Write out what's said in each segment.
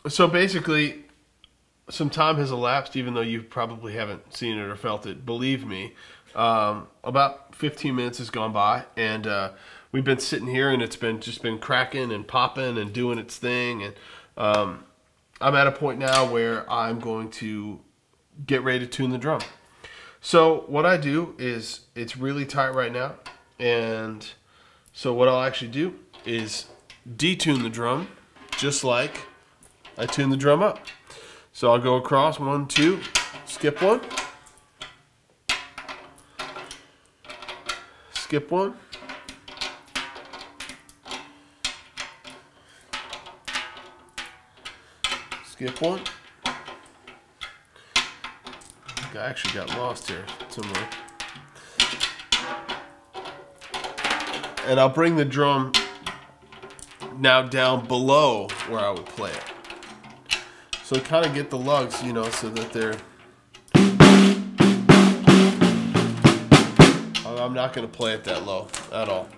So basically, some time has elapsed, even though you probably haven't seen it or felt it. Believe me, about 15 minutes has gone by, and we've been sitting here, and it's just been cracking and popping and doing its thing. And I'm at a point now where I'm going to get ready to tune the drum. So what I do is, it's really tight right now, and so what I'll actually do is detune the drum, just like I tune the drum up. So I'll go across 1, 2, skip 1, skip 1, skip 1. I actually got lost here somewhere. And I'll bring the drum now down below where I would play it. So kind of get the lugs, you know, so that they're... I'm not going to play it that low at all.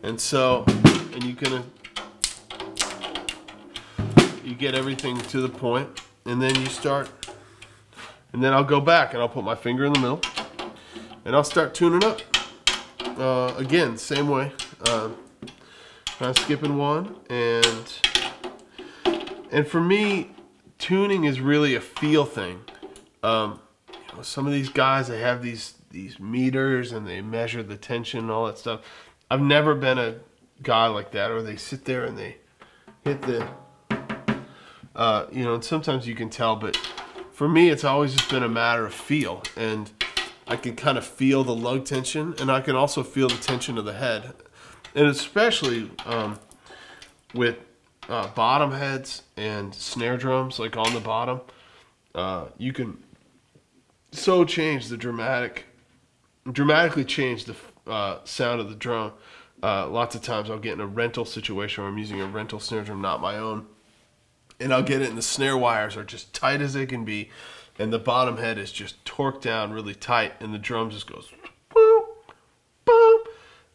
And so, and you get everything to the point, and then you start, and then I'll go back and I'll put my finger in the middle, and I'll start tuning up. Again, same way. Kind of skipping 1, and for me, tuning is really a feel thing. You know, some of these guys, they have these meters and they measure the tension and all that stuff. I've never been a guy like that, or they sit there and they hit the, you know, and sometimes you can tell, but for me, it's always just been a matter of feel, and I can kind of feel the lug tension, and I can also feel the tension of the head, and especially with bottom heads and snare drums, like on the bottom, you can so change the dramatically change the sound of the drum. Lots of times I'll get in a rental situation where I'm using a rental snare drum, not my own, and I'll get it, and the snare wires are just tight as they can be, and the bottom head is just torqued down really tight, and the drum just goes boom, boom,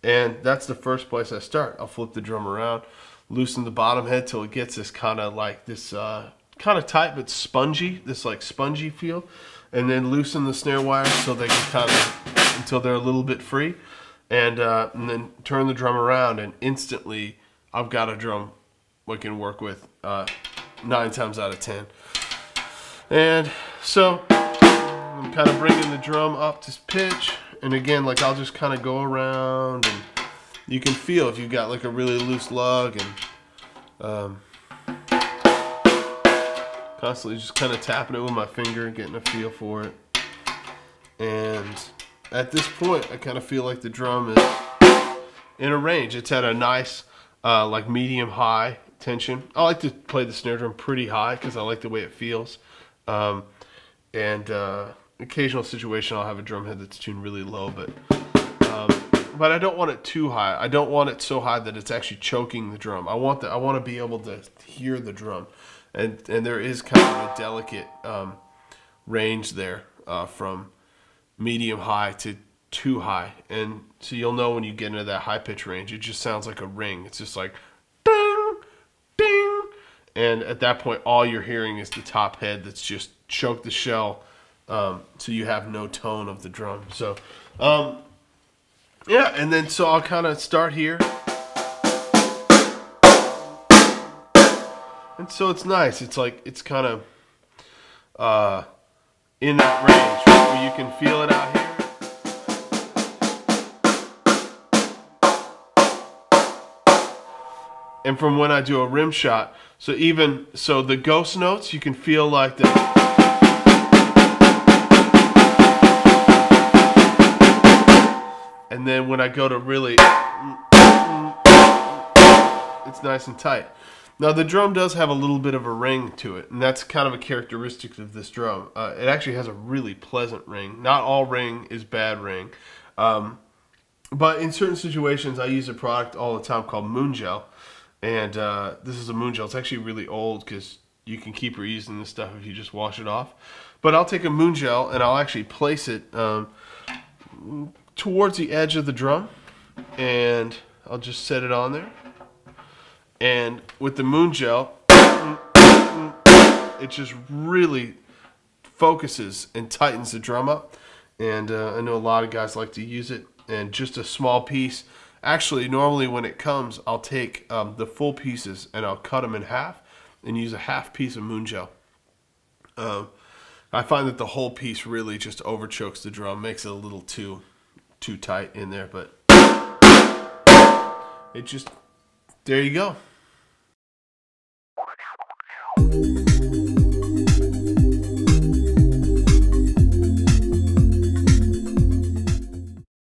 and that's the first place I start. I'll flip the drum around, loosen the bottom head till it gets this kind of like this kind of tight but spongy, this like spongy feel, and then loosen the snare wires so they can kind of, until they're a little bit free, and then turn the drum around, and instantly I've got a drum we can work with 9 times out of 10. And so I'm kind of bringing the drum up to pitch, and again, like, I'll just kind of go around, and you can feel if you've got like a really loose lug, and constantly just kind of tapping it with my finger, getting a feel for it. And at this point, I kind of feel like the drum is in a range. It's at a nice like medium high tension. I like to play the snare drum pretty high because I like the way it feels. Occasional situation I'll have a drum head that's tuned really low, but I don't want it too high. I don't want it so high that it's actually choking the drum. I want to be able to hear the drum, and there is kind of a delicate range there from medium high to too high, and so you'll know when you get into that high pitch range, it just sounds like a ring. It's just like ding, ding, and at that point, all you're hearing is the top head that's just choked the shell, so you have no tone of the drum. So. Yeah, and then so I'll kind of start here. And so it's nice. It's like, it's kind of in that range, right, where you can feel it out here. And from when I do a rim shot, so the ghost notes, you can feel like the... And then when I go to really, it's nice and tight. Now the drum does have a little bit of a ring to it, and that's kind of a characteristic of this drum. It actually has a really pleasant ring. Not all ring is bad ring. But in certain situations, I use a product all the time called Moon Gel. And this is a Moon Gel. It's actually really old because you can keep reusing this stuff if you just wash it off. But I'll take a moon gel and I'll actually place it towards the edge of the drum, and I'll just set it on there. And with the moon gel, it just really focuses and tightens the drum up. And I know a lot of guys like to use it. And just a small piece. Actually, normally when it comes, I'll take the full pieces and I'll cut them in half and use a half piece of moon gel. I find that the whole piece really just overchokes the drum, makes it a little too tight in there, but it just, there you go.